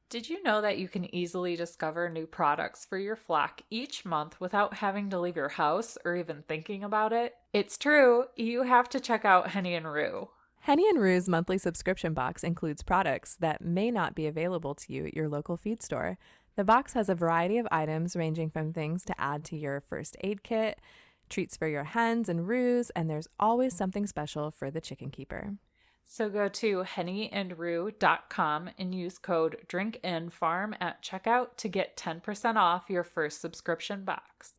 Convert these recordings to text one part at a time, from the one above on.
Did you know that you can easily discover new products for your flock each month without having to leave your house or even thinking about it? It's true, you have to check out Henny and Rue. Henny and Rue's monthly subscription box includes products that may not be available to you at your local feed store. The box has a variety of items ranging from things to add to your first aid kit, treats for your hens and roos, and there's always something special for the chicken keeper. So go to hennyandrue.com and use code DRINKINFARM at checkout to get 10% off your first subscription box.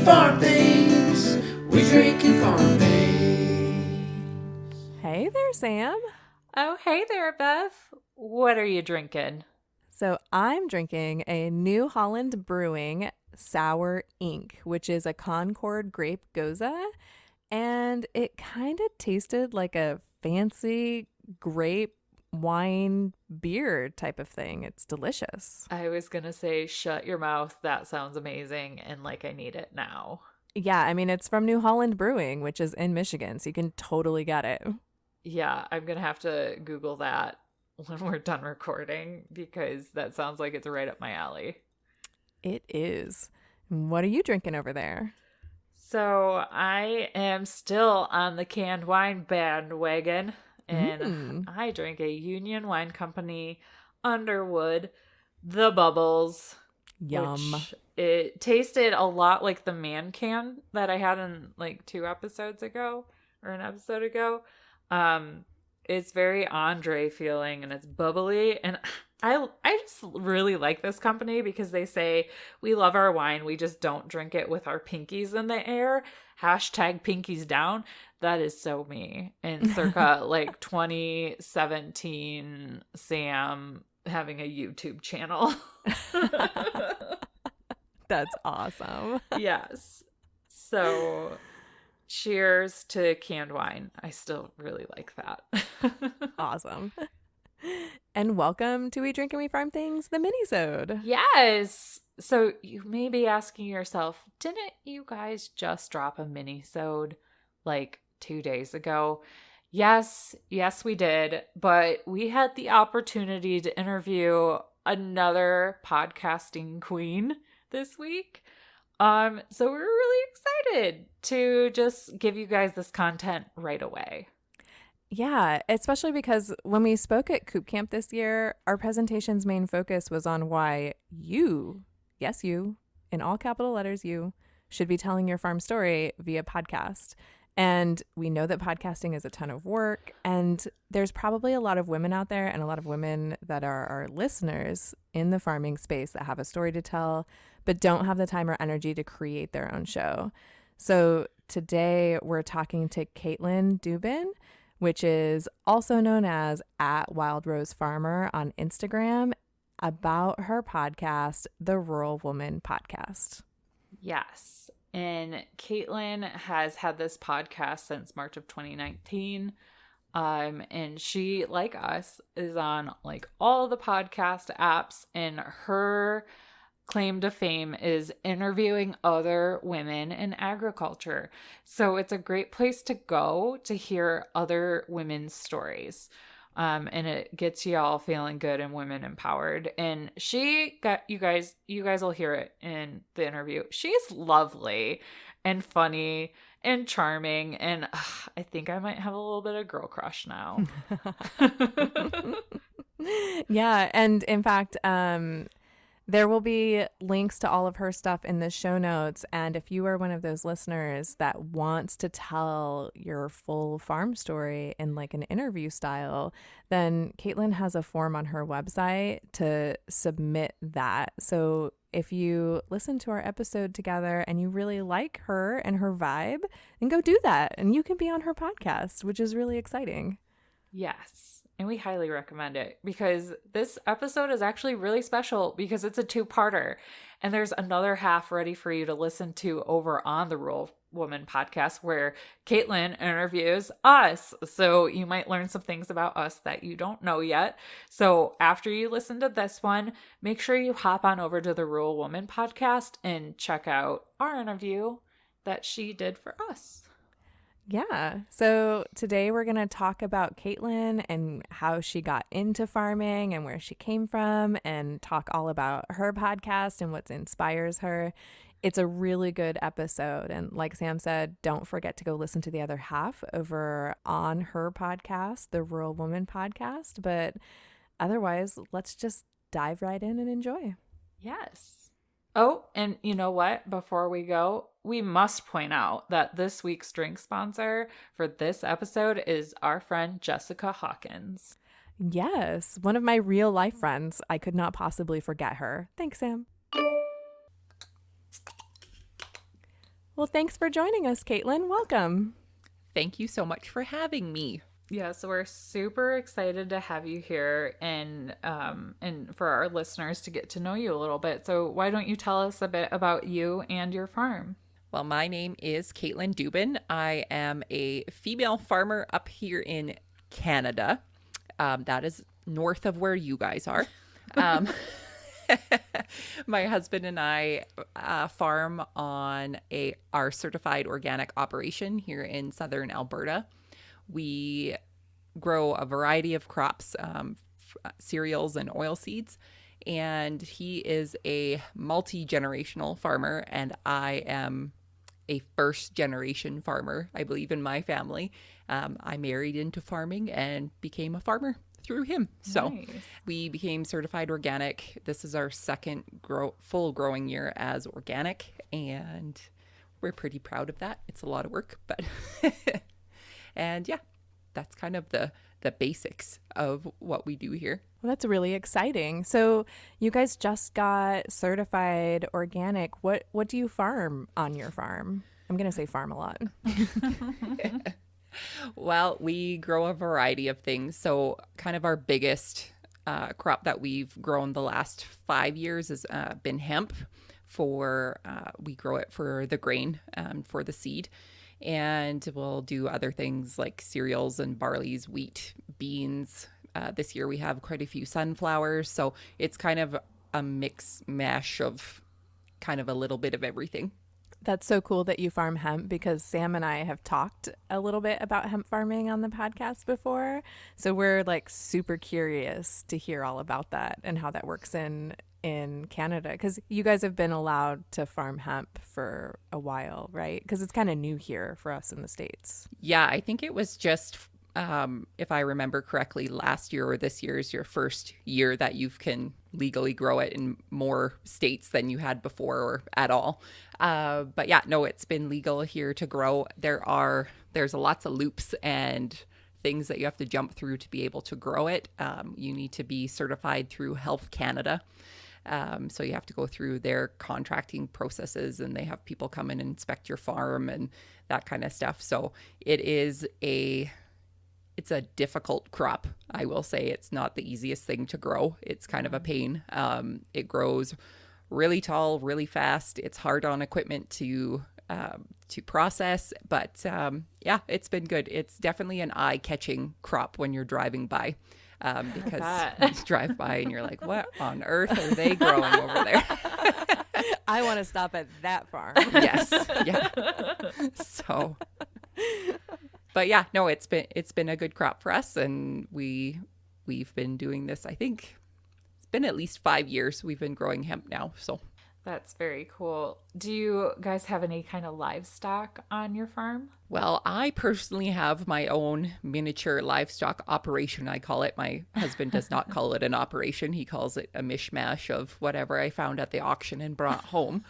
Farm things, we drink and farm things. Hey there, Sam. Oh, hey there, Bev. What are you drinking? So I'm drinking a New Holland Brewing Sour Ink, which is a Concord grape goza, and it kind of tasted like a fancy grape wine beer type of thing. It's delicious. I was going to say, shut your mouth. That sounds amazing. And like, I need it now. Yeah, I mean, it's from New Holland Brewing, which is in Michigan, so you can totally get it. Yeah, I'm going to have to Google that when we're done recording because that sounds like it's right up my alley. It is. What are you drinking over there? So I am still on the canned wine bandwagon. And I drink a Union Wine Company Underwood, The Bubbles. Yum. Which it tasted a lot like the man can that I had in like 2 episodes ago or an episode ago. It's very Andre feeling and it's bubbly. And I just really like this company because they say we love our wine. We just don't drink it with our pinkies in the air. Hashtag pinkies down. That is so me. And circa like 2017 Sam having a YouTube channel. That's awesome. Yes. So cheers to canned wine. I still really like that. Awesome. And welcome to We Drink and We Farm Things, the Minisode. Yes. So you may be asking yourself, didn't you guys just drop a Minisode like 2 days ago? Yes, we did. But we had the opportunity to interview another podcasting queen this week. So we're really excited to just give you guys this content right away. Yeah, especially because when we spoke at Coop Camp this year, our presentation's main focus was on why you, yes, you, in all capital letters, you, should be telling your farm story via podcast. And we know that podcasting is a ton of work, and there's probably a lot of women out there and a lot of women that are our listeners in the farming space that have a story to tell, but don't have the time or energy to create their own show. So today we're talking to Katelyn Duban, which is also known as @WildRoseFarmer on Instagram, about her podcast, The Rural Woman Podcast. Yes. And Katelyn has had this podcast since March of 2019. And she, like us, is on like all the podcast apps, and her claim to fame is interviewing other women in agriculture. So it's a great place to go to hear other women's stories. And it gets you all feeling good and women empowered. And she got you guys will hear it in the interview. She's lovely and funny and charming. And I think I might have a little bit of girl crush now. Yeah. And in fact, there will be links to all of her stuff in the show notes. And if you are one of those listeners that wants to tell your full farm story in like an interview style, then Katelyn has a form on her website to submit that. So if you listen to our episode together and you really like her and her vibe, then go do that. And you can be on her podcast, which is really exciting. Yes. And we highly recommend it because this episode is actually really special because it's a 2-parter, and there's another half ready for you to listen to over on the Woman podcast, where Katelyn interviews us. So you might learn some things about us that you don't know yet. So after you listen to this one, make sure you hop on over to the Rural Woman podcast and check out our interview that she did for us. Yeah. So today we're going to talk about Katelyn and how she got into farming and where she came from, and talk all about her podcast and what inspires her. It's a really good episode. And like Sam said, don't forget to go listen to the other half over on her podcast, the Rural Woman podcast. But otherwise, let's just dive right in and enjoy. Yes. Oh, and you know what? Before we go, we must point out that this week's drink sponsor for this episode is our friend Jessica Hawkins. Yes, one of my real life friends. I could not possibly forget her. Thanks, Sam. Well, thanks for joining us, Katelyn. Welcome. Thank you so much for having me. Yeah, so we're super excited to have you here and for our listeners to get to know you a little bit. So why don't you tell us a bit about you and your farm? Well, my name is Katelyn Duban. I am a female farmer up here in Canada. That is north of where you guys are. My husband and I farm on our certified organic operation here in southern Alberta. We grow a variety of crops, cereals and oil seeds, and he is a multi-generational farmer, and I am a first-generation farmer, I believe, in my family. I married into farming and became a farmer through him. So Nice. we became certified organic. This is our second full growing year as organic, and we're pretty proud of that. It's a lot of work, but... And yeah, that's kind of the basics of what we do here. Well, that's really exciting. So you guys just got certified organic. What do you farm on your farm? I'm going to say farm a lot. Well, we grow a variety of things. So kind of our biggest crop that we've grown the last 5 years has been hemp. We grow it for the grain, for the seed. And we'll do other things like cereals and barleys, wheat, beans. This year we have quite a few sunflowers. So it's kind of a mix mash of kind of a little bit of everything. That's so cool that you farm hemp, because Sam and I have talked a little bit about hemp farming on the podcast before. So we're like super curious to hear all about that and how that works in Canada, because you guys have been allowed to farm hemp for a while, right? Because it's kind of new here for us in the States. Yeah, I think it was just, if I remember correctly, last year or this year is your first year that you can legally grow it in more states than you had before or at all. But yeah, no, it's been legal here to grow. There's lots of loops and things that you have to jump through to be able to grow it. You need to be certified through Health Canada. So you have to go through their contracting processes, and they have people come in and inspect your farm and that kind of stuff. So it's a difficult crop. I will say it's not the easiest thing to grow. It's kind of a pain. It grows really tall, really fast. It's hard on equipment to process, but yeah, it's been good. It's definitely an eye-catching crop when you're driving by. Because you drive by and you're like, what on earth are they growing over there? I want to stop at that farm. Yes. Yeah. So, but yeah, no, it's been a good crop for us, and we've been doing this. I think it's been at least 5 years we've been growing hemp now. So That's very cool. Do you guys have any kind of livestock on your farm? Well, I personally have my own miniature livestock operation, I call it. My husband does not call it an operation. He calls it a mishmash of whatever I found at the auction and brought home.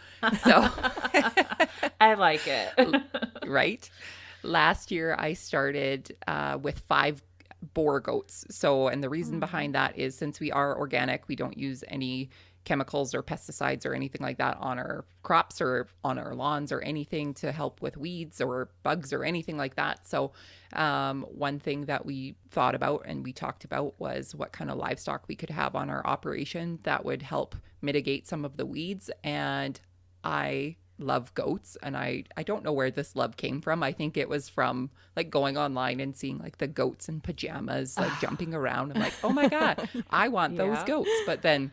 So I like it. right. Last year, I started with 5 boar goats. So, and the reason behind that is since we are organic, we don't use any chemicals or pesticides or anything like that on our crops or on our lawns or anything to help with weeds or bugs or anything like that. So one thing that we thought about and we talked about was what kind of livestock we could have on our operation that would help mitigate some of the weeds. And I love goats, and I don't know where this love came from. I think it was from like going online and seeing like the goats in pajamas like jumping around. I'm like, oh my god, I want those Yeah. goats. But then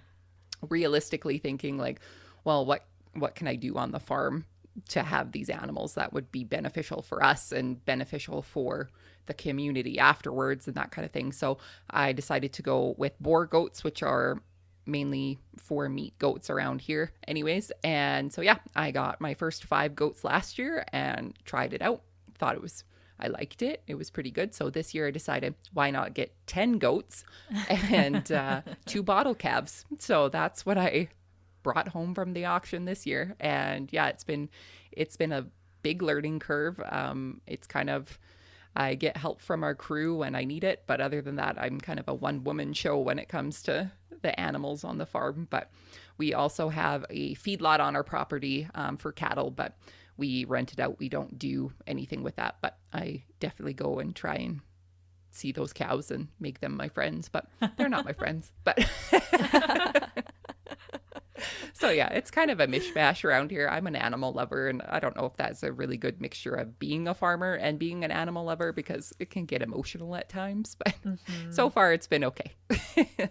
realistically thinking like, well, what can I do on the farm to have these animals that would be beneficial for us and beneficial for the community afterwards and that kind of thing. So I decided to go with boar goats, which are mainly for meat goats around here anyways. And so yeah, I got my first 5 goats last year and tried it out. I liked it. It was pretty good. So this year I decided, why not get 10 goats and 2 bottle calves. So that's what I brought home from the auction this year. And yeah, it's been a big learning curve. It's kind of, I get help from our crew when I need it, but other than that, I'm kind of a one-woman show when it comes to the animals on the farm. But we also have a feedlot on our property for cattle, but we rent it out. We don't do anything with that, but I definitely go and try and see those cows and make them my friends, but they're not my friends. But so yeah, it's kind of a mishmash around here. I'm an animal lover, and I don't know if that's a really good mixture of being a farmer and being an animal lover, because it can get emotional at times, but so far it's been okay.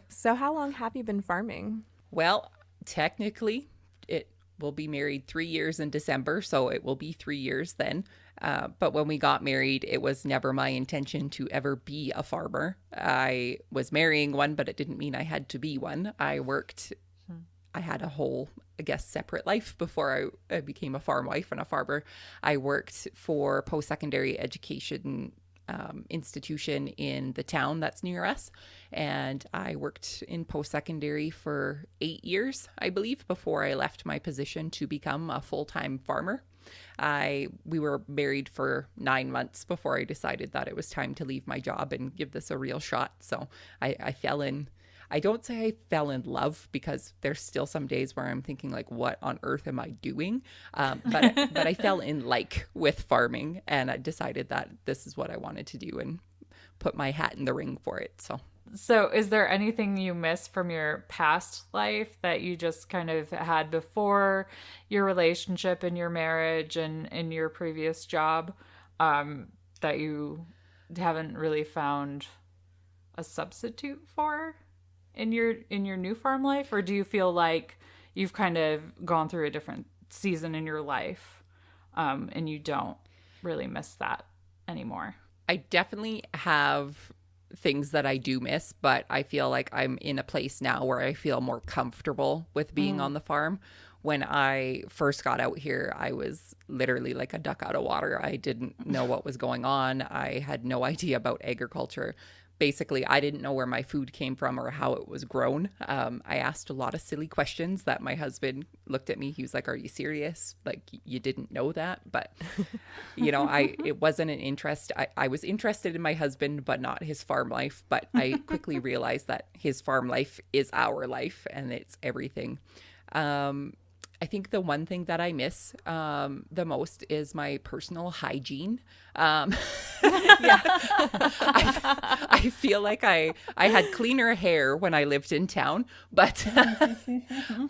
So how long have you been farming? Well, technically it will be married 3 years in December, so it will be 3 years then. But when we got married, it was never my intention to ever be a farmer. I was marrying one, but it didn't mean I had to be one. I had a whole, I guess, separate life before I became a farm wife and a farmer. I worked for post-secondary education institution in the town that's near us. And I worked in post-secondary for 8 years, I believe, before I left my position to become a full-time farmer. We were married for 9 months before I decided that it was time to leave my job and give this a real shot. So I don't say I fell in love, because there's still some days where I'm thinking like, what on earth am I doing? But I fell in with farming, and I decided that this is what I wanted to do and put my hat in the ring for it. So is there anything you miss from your past life that you just kind of had before your relationship and your marriage and in your previous job, that you haven't really found a substitute for in your new farm life? Or do you feel like you've kind of gone through a different season in your life, and you don't really miss that anymore? I definitely have things that I do miss, but I feel like I'm in a place now where I feel more comfortable with being on the farm. When I first got out here, I was literally like a duck out of water. I didn't know what was going on. I had no idea about agriculture. Basically, I didn't know where my food came from or how it was grown. I asked a lot of silly questions that my husband looked at me. He was like, "Are you serious? Like, you didn't know that?" But, it wasn't an interest. I was interested in my husband, but not his farm life. But I quickly realized that his farm life is our life, and it's everything. I think the one thing that I miss the most is my personal hygiene. I feel like I had cleaner hair when I lived in town, but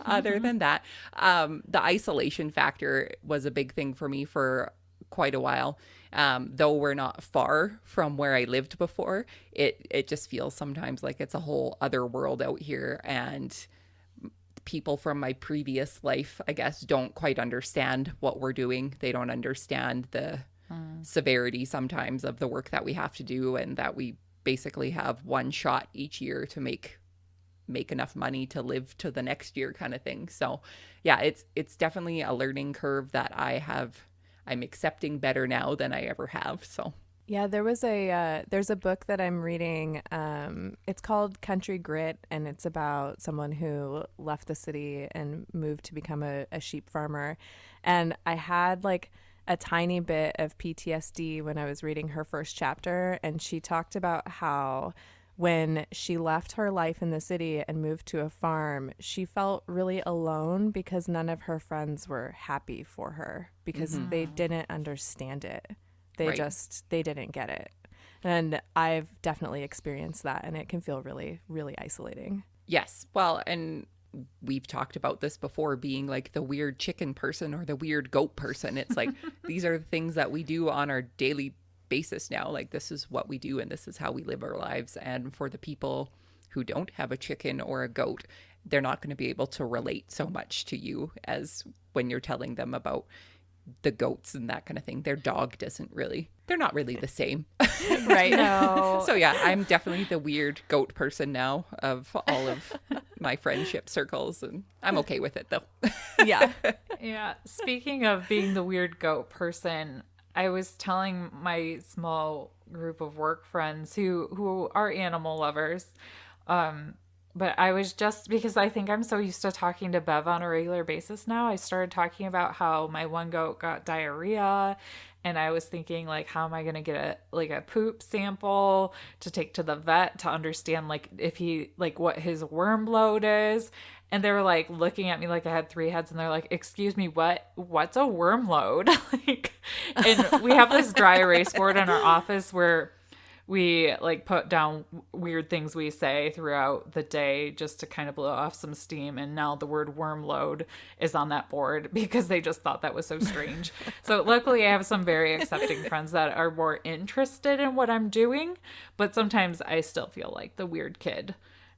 other than that, the isolation factor was a big thing for me for quite a while. Though we're not far from where I lived before, it just feels sometimes like it's a whole other world out here, and people from my previous life, I guess, don't quite understand what we're doing. They don't understand the severity sometimes of the work that we have to do, and that we basically have one shot each year to make enough money to live to the next year, kind of thing. So yeah, it's definitely a learning curve that I'm accepting better now than I ever have. So Yeah, there's a book that I'm reading. It's called Country Grit, and it's about someone who left the city and moved to become a sheep farmer. And I had like a tiny bit of PTSD when I was reading her first chapter, and she talked about how when she left her life in the city and moved to a farm, she felt really alone because none of her friends were happy for her because they didn't understand it. They didn't get it. And I've definitely experienced that, and it can feel really, really isolating. yes. Well, and we've talked about this before, being like the weird chicken person or the weird goat person. It's like, these are the things that we do on our daily basis now. Like, this is what we do and this is how we live our lives. And for the people who don't have a chicken or a goat, they're not going to be able to relate so much to you as when you're telling them about the goats and that kind of thing. Their dog doesn't really, they're not really the same. Right. No. So yeah, I'm definitely the weird goat person now of all of my friendship circles, and I'm okay with it though. Yeah. Yeah. Speaking of being the weird goat person, I was telling my small group of work friends who are animal lovers, but I was just, because I think I'm so used to talking to Bev on a regular basis now, I started talking about how my one goat got diarrhea, and I was thinking, like, how am I going to get a poop sample to take to the vet to understand, like, if he, like, what his worm load is. And they were like looking at me like I had three heads, and they're like, excuse me, what's a worm load? Like, and we have this dry erase board in our office where we like put down weird things we say throughout the day just to kind of blow off some steam. And now the word worm load is on that board because they just thought that was so strange. So luckily I have some very accepting friends that are more interested in what I'm doing, but sometimes I still feel like the weird kid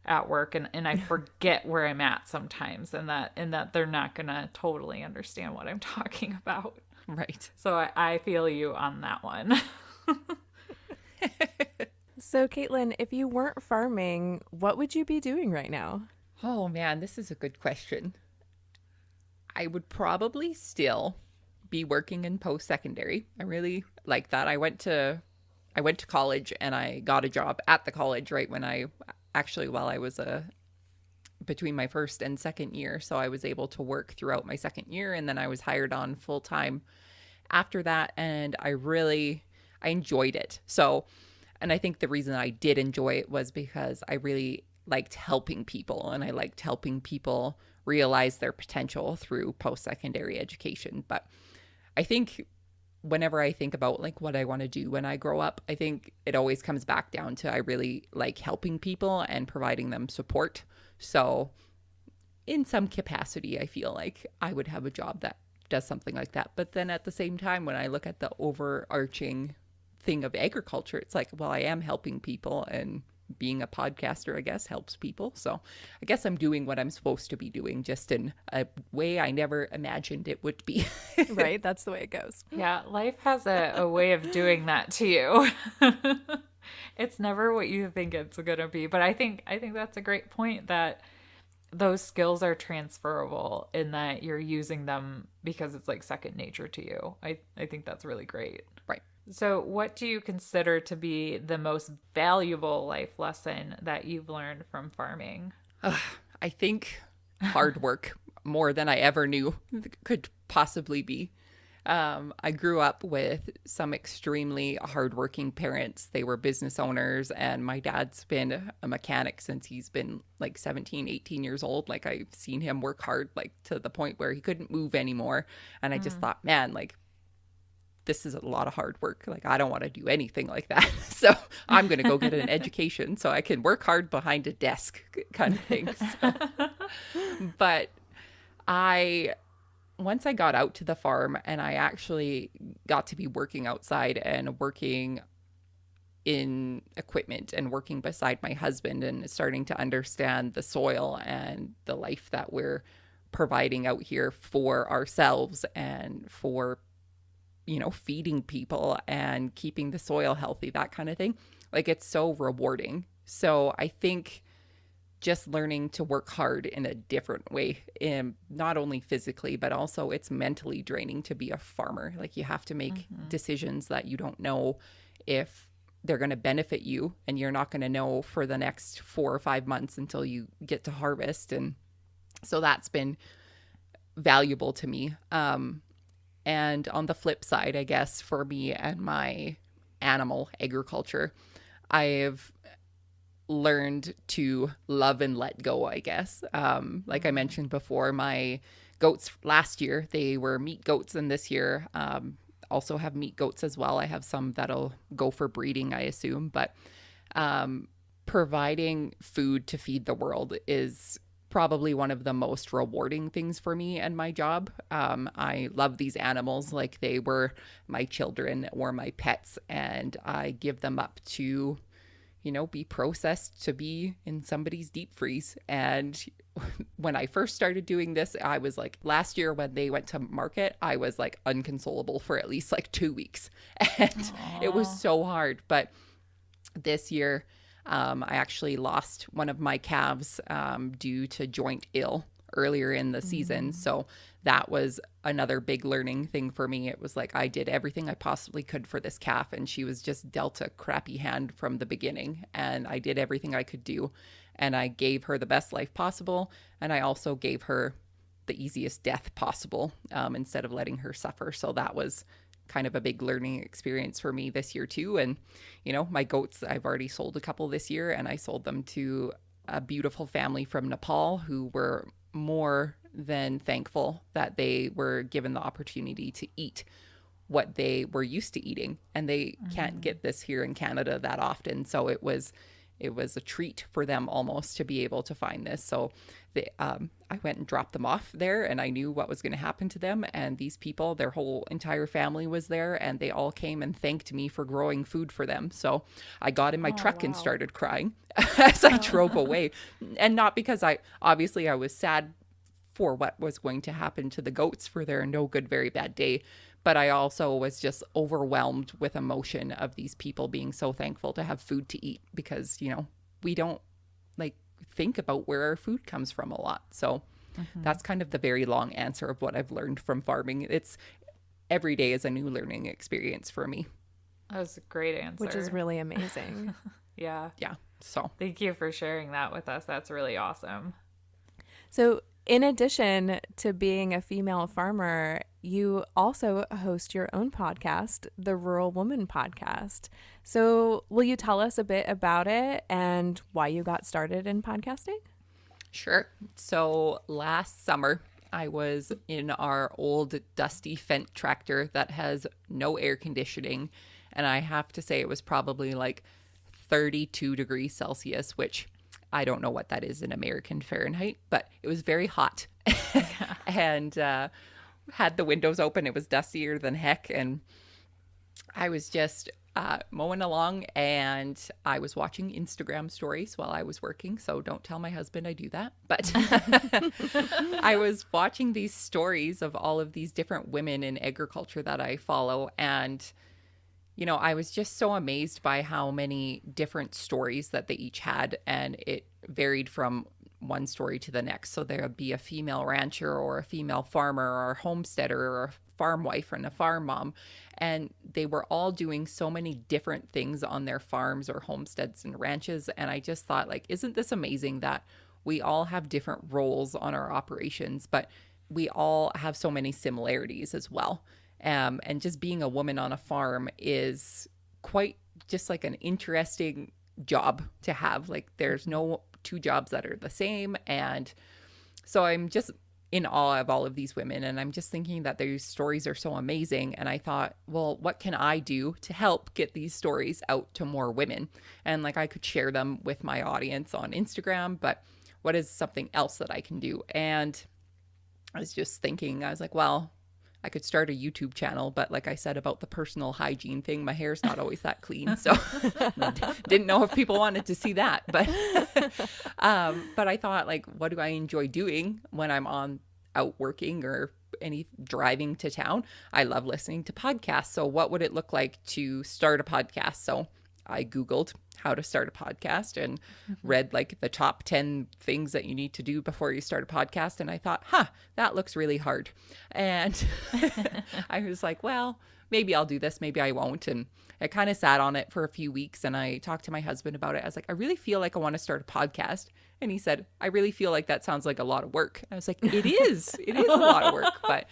at work, and I forget where I'm at sometimes, and that they're not gonna totally understand what I'm talking about. Right. So I feel you on that one. So, Katelyn, if you weren't farming, what would you be doing right now? Oh man, this is a good question. I would probably still be working in post-secondary. I really like that. I went to college, and I got a job at the college right when while I was between my first and second year. So I was able to work throughout my second year, and then I was hired on full time after that. And I enjoyed it. So, and I think the reason I did enjoy it was because I really liked helping people, and I liked helping people realize their potential through post-secondary education. But I think whenever I think about like what I want to do when I grow up, I think it always comes back down to I really like helping people and providing them support. So in some capacity, I feel like I would have a job that does something like that. But then at the same time, when I look at the overarching thing of agriculture, it's like, well, I am helping people, and being a podcaster, I guess, helps people. So I guess I'm doing what I'm supposed to be doing, just in a way I never imagined it would be. Right? That's the way it goes. Yeah, life has a way of doing that to you. It's never what you think it's gonna be. But I think that's a great point, that those skills are transferable in that you're using them because it's like second nature to you. I think that's really great. Right. So what do you consider to be the most valuable life lesson that you've learned from farming? I think hard work, more than I ever knew could possibly be. I grew up with some extremely hardworking parents. They were business owners, and my dad's been a mechanic since he's been like 17, 18 years old. Like, I've seen him work hard, like to the point where he couldn't move anymore. And I just thought, man, like, this is a lot of hard work. Like, I don't want to do anything like that. So I'm going to go get an education so I can work hard behind a desk, kind of thing. So, but once I got out to the farm and I actually got to be working outside and working in equipment and working beside my husband and starting to understand the soil and the life that we're providing out here for ourselves and for, feeding people and keeping the soil healthy, that kind of thing. Like, it's so rewarding. So I think just learning to work hard in a different way, not only physically, but also it's mentally draining to be a farmer. Like, you have to make decisions that you don't know if they're going to benefit you, and you're not going to know for the next 4 or 5 months until you get to harvest. And so that's been valuable to me. And on the flip side, I guess, for me and my animal agriculture, I've learned to love and let go, I guess. Like I mentioned before, my goats last year, they were meat goats, and this year also have meat goats as well. I have some that'll go for breeding, I assume, but providing food to feed the world is probably one of the most rewarding things for me and my job. I love these animals like they were my children or my pets, and I give them up to, be processed to be in somebody's deep freeze. And when I first started doing this, I was like, last year when they went to market, I was like unconsolable for at least like 2 weeks. And it was so hard. But this year, I actually lost one of my calves due to joint ill earlier in the season. So that was another big learning thing for me. It was like I did everything I possibly could for this calf, and she was just dealt a crappy hand from the beginning. And I did everything I could do, and I gave her the best life possible. And I also gave her the easiest death possible instead of letting her suffer. So that was kind of a big learning experience for me this year too. And, my goats, I've already sold a couple this year, and I sold them to a beautiful family from Nepal who were more than thankful that they were given the opportunity to eat what they were used to eating. And they can't get this here in Canada that often. So it was a treat for them almost to be able to find this. So I went and dropped them off there, and I knew what was going to happen to them. And these people, their whole entire family was there, and they all came and thanked me for growing food for them. So I got in my truck and started crying as I drove away. And not because I was sad for what was going to happen to the goats for their no good, very bad day. But I also was just overwhelmed with emotion of these people being so thankful to have food to eat, because, we don't think about where our food comes from a lot. So that's kind of the very long answer of what I've learned from farming. It's every day is a new learning experience for me. That was a great answer. Which is really amazing. Yeah. Yeah. So Thank you for sharing that with us. That's really awesome. So in addition to being a female farmer, you also host your own podcast, the Rural Woman Podcast. So will you tell us a bit about it and why you got started in podcasting? Sure. So last summer, I was in our old dusty Fendt tractor that has no air conditioning. And I have to say it was probably like 32 degrees Celsius, which I don't know what that is in American Fahrenheit, but it was very hot. And had the windows open. It was dustier than heck. And I was just mowing along, and I was watching Instagram stories while I was working. So don't tell my husband I do that. But I was watching these stories of all of these different women in agriculture that I follow. And I was just so amazed by how many different stories that they each had, and it varied from one story to the next. So there would be a female rancher or a female farmer or a homesteader or a farm wife and a farm mom, and they were all doing so many different things on their farms or homesteads and ranches. And I just thought, isn't this amazing that we all have different roles on our operations, but we all have so many similarities as well. And just being a woman on a farm is quite just like an interesting job to have. There's no two jobs that are the same. And so I'm just in awe of all of these women. And I'm just thinking that their stories are so amazing. And I thought, well, what can I do to help get these stories out to more women? And I could share them with my audience on Instagram, but what is something else that I can do? And I was just thinking, I was like, well, I could start a YouTube channel, but like I said about the personal hygiene thing, my hair's not always that clean. So didn't know if people wanted to see that. But I thought, what do I enjoy doing when I'm out working or driving to town? I love listening to podcasts. So what would it look like to start a podcast? So I Googled how to start a podcast and read the top 10 things that you need to do before you start a podcast. And I thought, that looks really hard. And I was like, well, maybe I'll do this. Maybe I won't. And I kind of sat on it for a few weeks, and I talked to my husband about it. I was like, I really feel like I want to start a podcast. And he said, I really feel like that sounds like a lot of work. I was like, it is a lot of work, but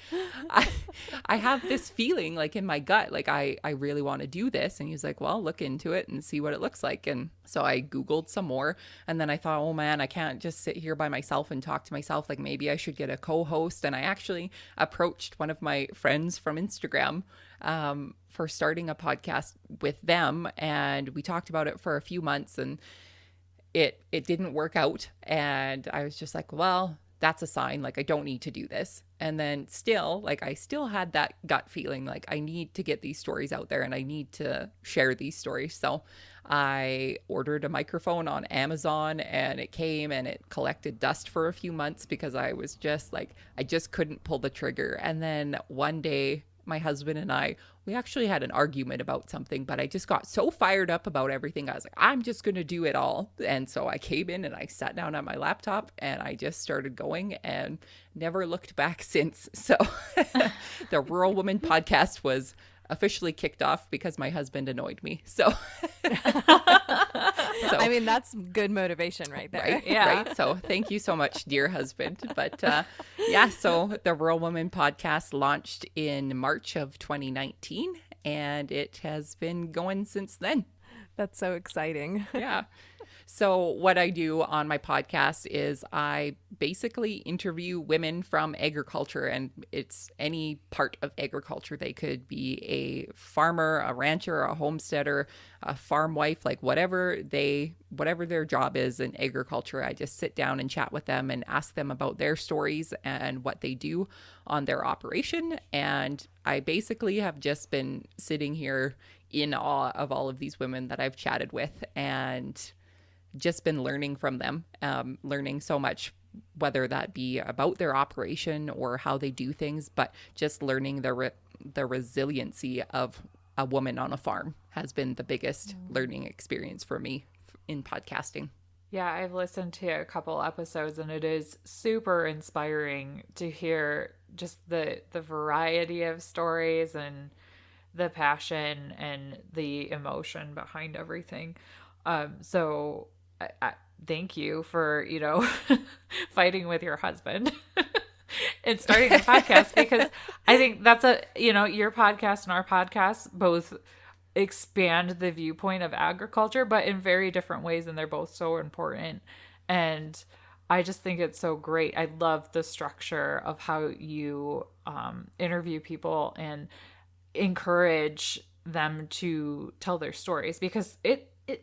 I have this feeling in my gut, I really want to do this. And he's like, well, look into it and see what it looks like. And so I Googled some more, and then I thought, oh man, I can't just sit here by myself and talk to myself. Maybe I should get a co-host. And I actually approached one of my friends from Instagram for starting a podcast with them. And we talked about it for a few months, and it didn't work out. And I was just like, well, that's a sign, like, I don't need to do this. And then still, like, I still had that gut feeling like I need to get these stories out there and I need to share these stories. So I ordered a microphone on Amazon, and it came and it collected dust for a few months because I was just like, I just couldn't pull the trigger. And then one day, my husband and we actually had an argument about something, but I just got so fired up about everything. I was like, I'm just going to do it all. And so I came in and I sat down at my laptop and I just started going and never looked back since. So the Rural Woman podcast was officially kicked off because my husband annoyed me. So, I mean, that's good motivation right there. Right, Yeah. right. So thank you so much, dear husband. But yeah, so the Rural Woman podcast launched in March of 2019, and it has been going since then. That's so exciting. Yeah. So what I do on my podcast is I basically interview women from agriculture, and it's any part of agriculture. They could be a farmer, a rancher, a homesteader, a farm wife, like whatever their job is in agriculture. I just sit down and chat with them and ask them about their stories and what they do on their operation. And I basically have just been sitting here in awe of all of these women that I've chatted with, and just been learning from them, learning so much, whether that be about their operation or how they do things, but just learning the resiliency of a woman on a farm has been the biggest learning experience for me in podcasting. Yeah, I've listened to a couple episodes, and it is super inspiring to hear just the variety of stories and the passion and the emotion behind everything. So I thank you for, fighting with your husband and starting a podcast, because I think that's your podcast and our podcast both expand the viewpoint of agriculture, but in very different ways. And they're both so important. And I just think it's so great. I love the structure of how you interview people and encourage them to tell their stories, because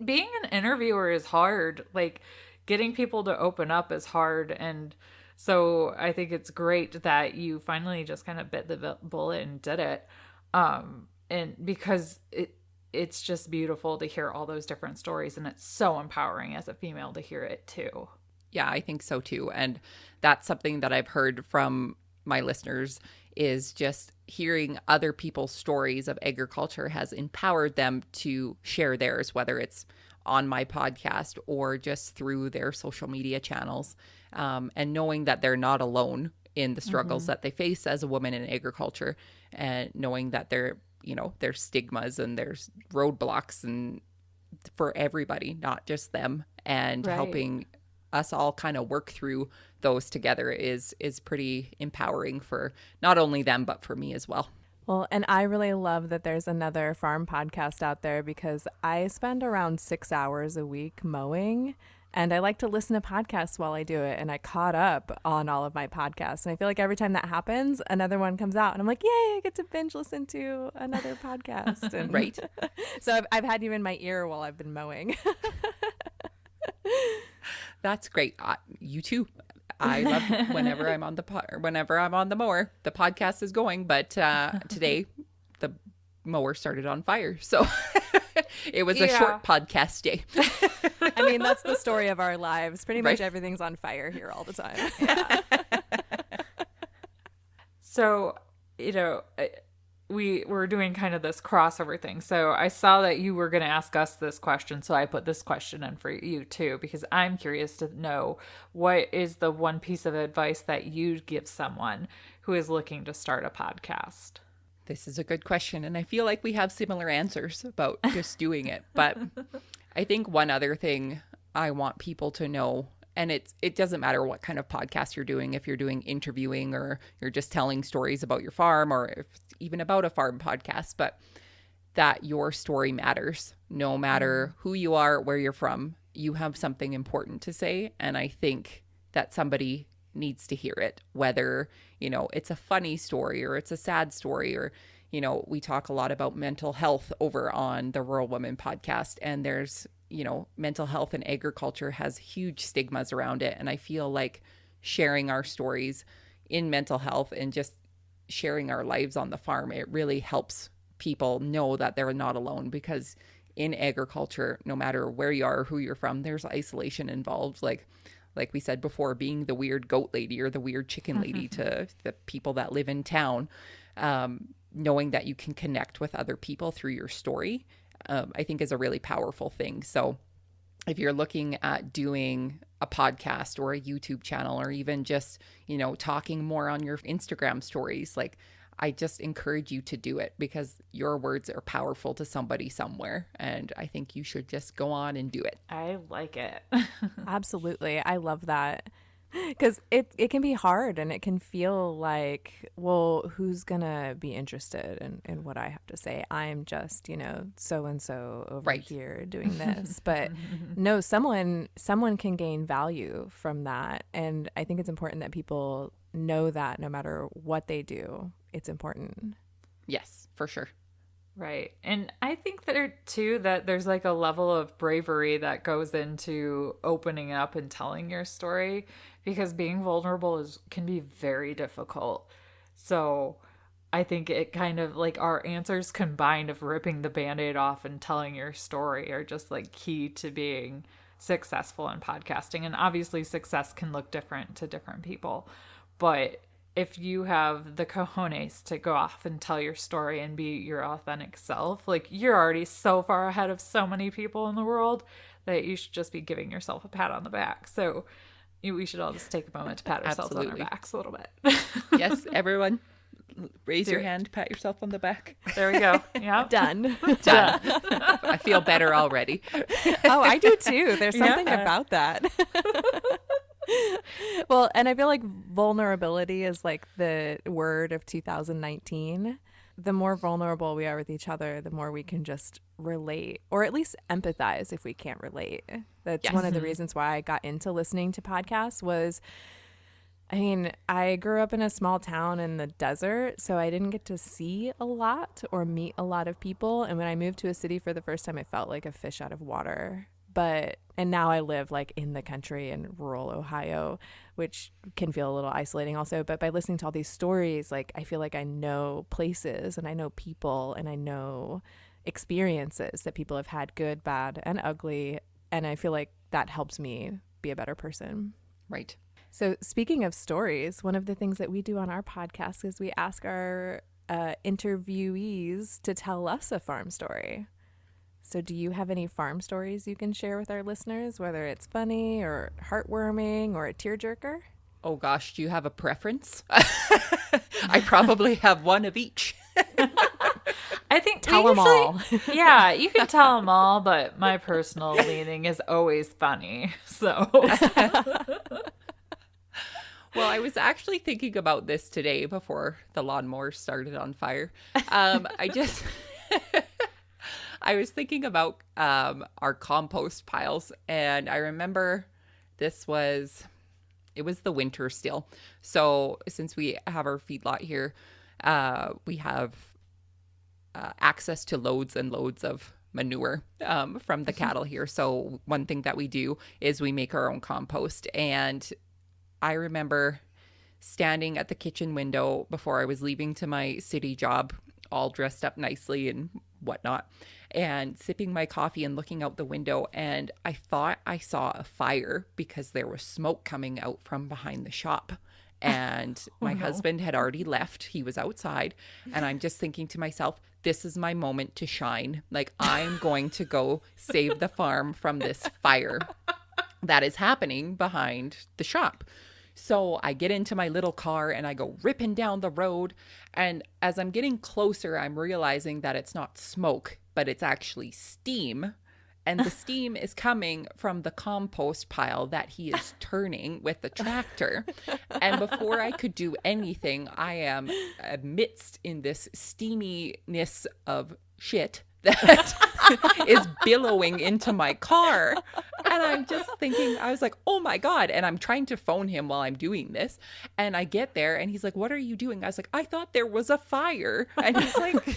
being an interviewer is hard. Like, getting people to open up is hard. And so I think it's great that you finally just kind of bit the bullet and did it. And because it's just beautiful to hear all those different stories, and it's so empowering as a female to hear it too. Yeah, I think so too. And that's something that I've heard from my listeners, is just hearing other people's stories of agriculture has empowered them to share theirs, whether it's on my podcast or just through their social media channels, and knowing that they're not alone in the struggles that they face as a woman in agriculture, and knowing that there's stigmas and there's roadblocks and for everybody, not just them, and Right. helping us all kind of work through those together is pretty empowering for not only them, but for me as well. Well, and I really love that there's another farm podcast out there, because I spend around 6 hours a week mowing, and I like to listen to podcasts while I do it. And I caught up on all of my podcasts. And I feel like every time that happens, another one comes out and I'm like, yay, I get to binge listen to another podcast. And Right. So I've had you in my ear while I've been mowing. That's great. You too. I love whenever I'm on whenever I'm on the mower, the podcast is going. But today, the mower started on fire, so it was a short podcast day. I mean, that's the story of our lives. Pretty much Right. everything's on fire here all the time. Yeah. So, we were doing kind of this crossover thing. So I saw that you were going to ask us this question. So I put this question in for you too, because I'm curious to know, what is the one piece of advice that you'd give someone who is looking to start a podcast? This is a good question, and I feel like we have similar answers about just doing it. But I think one other thing I want people to know, and it doesn't matter what kind of podcast you're doing, if you're doing interviewing or you're just telling stories about your farm, or if it's even about a farm podcast, but that your story matters. No matter who you are, where you're from, you have something important to say. And I think that somebody needs to hear it, whether, it's a funny story or it's a sad story, or, you know, we talk a lot about mental health over on the Rural Woman podcast, and there's, you know, mental health in agriculture has huge stigmas around it. And I feel like sharing our stories in mental health and just sharing our lives on the farm, it really helps people know that they're not alone, because in agriculture, no matter where you are or who you're from, there's isolation involved. Like we said before, being the weird goat lady or the weird chicken lady to the people that live in town, knowing that you can connect with other people through your story, I think is a really powerful thing. So if you're looking at doing a podcast or a YouTube channel, or even just, you know, talking more on your Instagram stories, like, I just encourage you to do it, because your words are powerful to somebody somewhere. And I think you should just go on and do it. I like it. Absolutely. I love that. Because it can be hard, and it can feel like, well, who's going to be interested in what I have to say? I'm just, you know, so-and-so over here doing this. But no, someone can gain value from that. And I think it's important that people know that no matter what they do, it's important. Yes, for sure. Right. And I think that there's like a level of bravery that goes into opening up and telling your story, because being vulnerable can be very difficult. So I think it kind of like our answers combined of ripping the Band-Aid off and telling your story are just like key to being successful in podcasting. And obviously success can look different to different people, but if you have the cojones to go off and tell your story and be your authentic self, like, you're already so far ahead of so many people in the world that you should just be giving yourself a pat on the back. So we should all just take a moment to pat ourselves on our backs a little bit. Yes, everyone, raise your hand, pat yourself on the back. There we go. Yeah. Done. Done. I feel better already. Oh, I do too. There's something about that. Well, and I feel like vulnerability is like the word of 2019. The more vulnerable we are with each other, the more we can just relate, or at least empathize if we can't relate. That's one of the reasons why I got into listening to podcasts was, I mean, I grew up in a small town in the desert, so I didn't get to see a lot or meet a lot of people. And when I moved to a city for the first time, I felt like a fish out of water. And now I live like in the country in rural Ohio, which can feel a little isolating also. But by listening to all these stories, like, I feel like I know places and I know people and I know experiences that people have had, good, bad, and ugly. And I feel like that helps me be a better person. Right. So speaking of stories, one of the things that we do on our podcast is we ask our interviewees to tell us a farm story. So do you have any farm stories you can share with our listeners, whether it's funny or heartwarming or a tearjerker? Oh gosh, do you have a preference? I probably have one of each. I think tell them all. Yeah, you can tell them all, but my personal leaning is always funny. So, well, I was actually thinking about this today before the lawnmower started on fire. I was thinking about our compost piles, and I remember it was the winter still. So since we have our feedlot here, we have access to loads and loads of manure from the cattle here. So one thing that we do is we make our own compost. And I remember standing at the kitchen window before I was leaving to my city job, all dressed up nicely and whatnot, and sipping my coffee and looking out the window. And I thought I saw a fire because there was smoke coming out from behind the shop. And my husband had already left. He was outside. And I'm just thinking to myself, this is my moment to shine. Like, I'm going to go save the farm from this fire that is happening behind the shop. So I get into my little car and I go ripping down the road. And as I'm getting closer, I'm realizing that it's not smoke, but it's actually steam. And the steam is coming from the compost pile that he is turning with the tractor. And before I could do anything, I am amidst in this steaminess of shit that is billowing into my car. And I'm just thinking, I was like, oh my God. And I'm trying to phone him while I'm doing this. And I get there and he's like, what are you doing? I was like, I thought there was a fire. And he's like,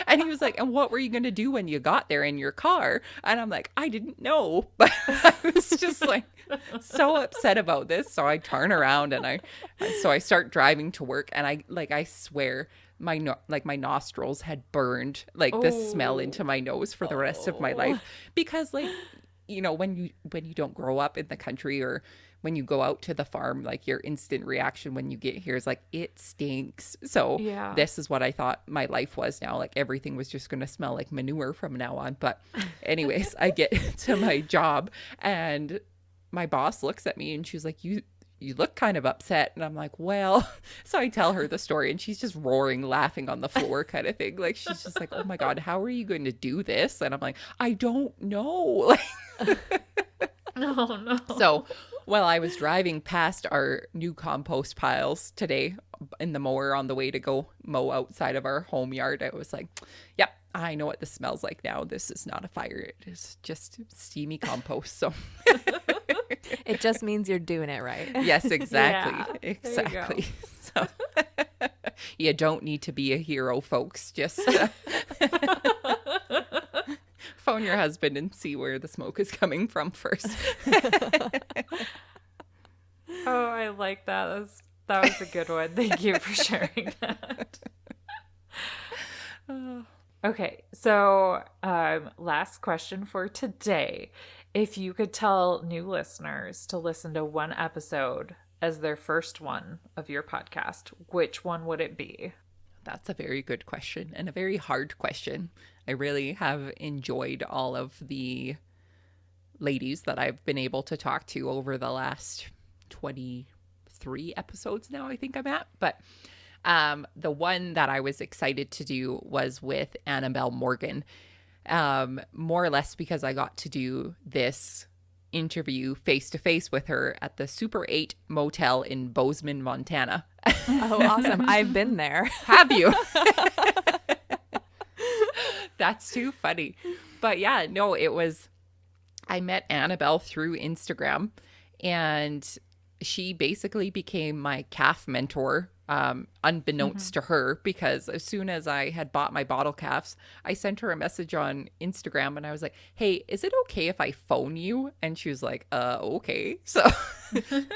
and he was like, and what were you going to do when you got there in your car? And I'm like, I didn't know. But I was just like so upset about this. So I turn around and I start driving to work. And I swear my nostrils had burned like the smell into my nose for the rest of my life. Because like, when you don't grow up in the country or when you go out to the farm, like your instant reaction when you get here is like, it stinks. So this is what I thought my life was now. Like everything was just going to smell like manure from now on. But anyways, I get to my job and my boss looks at me and she's like, you look kind of upset. And I'm like, well, so I tell her the story and she's just roaring, laughing on the floor kind of thing. Like, she's just like, oh my God, how are you going to do this? And I'm like, I don't know. No. So while I was driving past our new compost piles today in the mower on the way to go mow outside of our home yard, I was like, yep, I know what this smells like now. This is not a fire. It is just steamy compost. So it just means you're doing it right. yes, exactly. Yeah, exactly. So you don't need to be a hero, folks. Just phone your husband and see where the smoke is coming from first. Oh, I like that. That was a good one. Thank you for sharing that. Okay, so last question for today. If you could tell new listeners to listen to one episode as their first one of your podcast, which one would it be? That's a very good question and a very hard question. I really have enjoyed all of the ladies that I've been able to talk to over the last 23 episodes now, I think I'm at. But the one that I was excited to do was with Annabelle Morgan, more or less because I got to do this interview face-to-face with her at the Super 8 Motel in Bozeman, Montana. Oh, awesome. I've been there. Have you? That's too funny. But yeah, no, I met Annabelle through Instagram and she basically became my calf mentor, unbeknownst to her, because as soon as I had bought my bottle calves, I sent her a message on Instagram and I was like, hey, is it okay if I phone you? And she was like, okay. So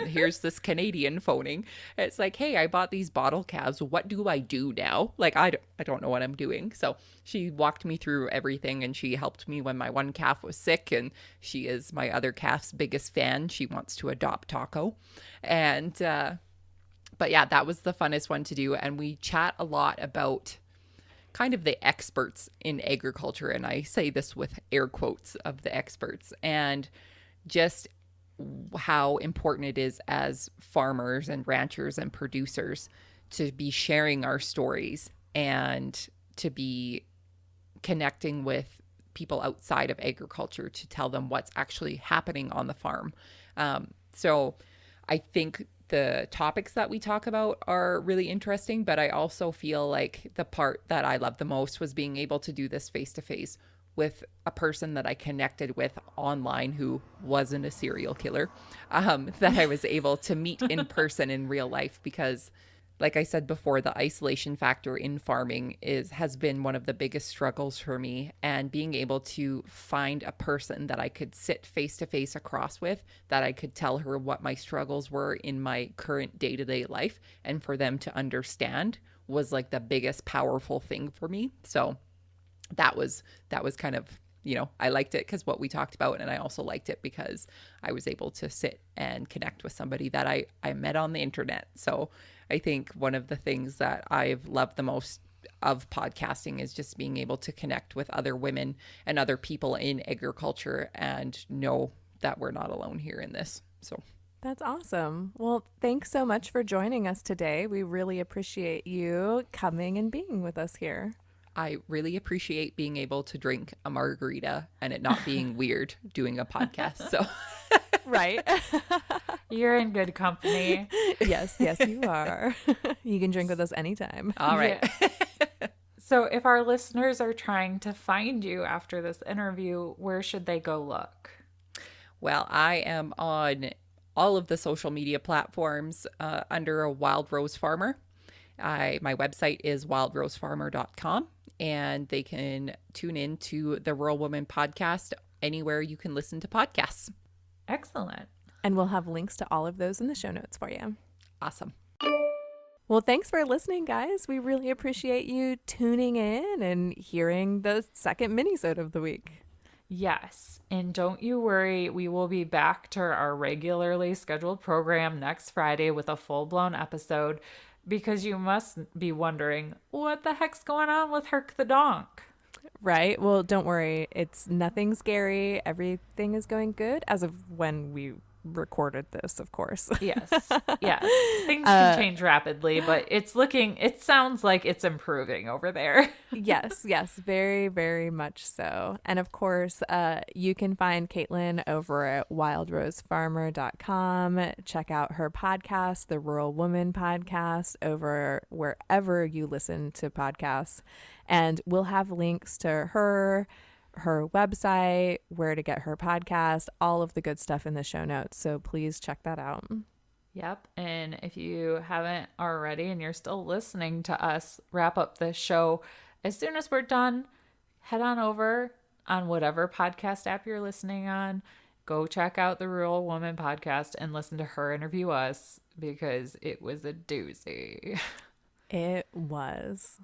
here's this Canadian phoning. It's like, hey, I bought these bottle calves. What do I do now? Like, I don't know what I'm doing. So she walked me through everything and she helped me when my one calf was sick, and she is my other calf's biggest fan. She wants to adopt Taco. And, but yeah, that was the funnest one to do. And we chat a lot about kind of the experts in agriculture. And I say this with air quotes of the experts, and just how important it is as farmers and ranchers and producers to be sharing our stories and to be connecting with people outside of agriculture to tell them what's actually happening on the farm. So I think the topics that we talk about are really interesting, but I also feel like the part that I loved the most was being able to do this face-to-face with a person that I connected with online who wasn't a serial killer, that I was able to meet in person in real life. Because like I said before, the isolation factor in farming has been one of the biggest struggles for me. And being able to find a person that I could sit face to face across with, that I could tell her what my struggles were in my current day-to-day life, and for them to understand, was like the biggest powerful thing for me. So that was kind of, I liked it because what we talked about, and I also liked it because I was able to sit and connect with somebody that I met on the internet. So I think one of the things that I've loved the most of podcasting is just being able to connect with other women and other people in agriculture and know that we're not alone here in this. So that's awesome. Well, thanks so much for joining us today. We really appreciate you coming and being with us here. I really appreciate being able to drink a margarita and it not being weird doing a podcast. So right. You're in good company. Yes, you are. You can drink with us anytime. All right. Yeah. So if our listeners are trying to find you after this interview, where should they go look? Well, I am on all of the social media platforms under a Wild Rose Farmer. My website is wildrosefarmer.com, and they can tune in to the Rural Woman podcast anywhere you can listen to podcasts. Excellent. And we'll have links to all of those in the show notes for you. Awesome. Well, thanks for listening, guys. We really appreciate you tuning in and hearing the second minisode of the week. Yes. And don't you worry, we will be back to our regularly scheduled program next Friday with a full-blown episode, because you must be wondering, what the heck's going on with Herc the Donk? Right? Well, don't worry. It's nothing scary. Everything is going good as of when we recorded this, of course. Yes. Yes. Things can change rapidly, but it sounds like it's improving over there. Yes, very, very much so. And of course, you can find Katelyn over at wildrosefarmer.com. Check out her podcast, the Rural Woman Podcast, over wherever you listen to podcasts. And we'll have links to her website, where to get her podcast, all of the good stuff in the show notes. So please check that out. Yep. And if you haven't already and you're still listening to us wrap up this show, as soon as we're done, head on over on whatever podcast app you're listening on. Go check out the Rural Woman podcast and listen to her interview us, because it was a doozy. It was.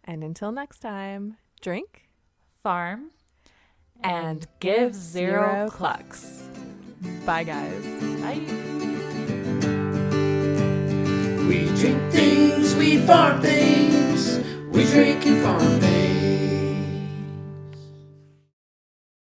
And until next time, drink, farm, and give zero clucks. Bye, guys. Bye. We drink things, we farm things, we drink and farm things.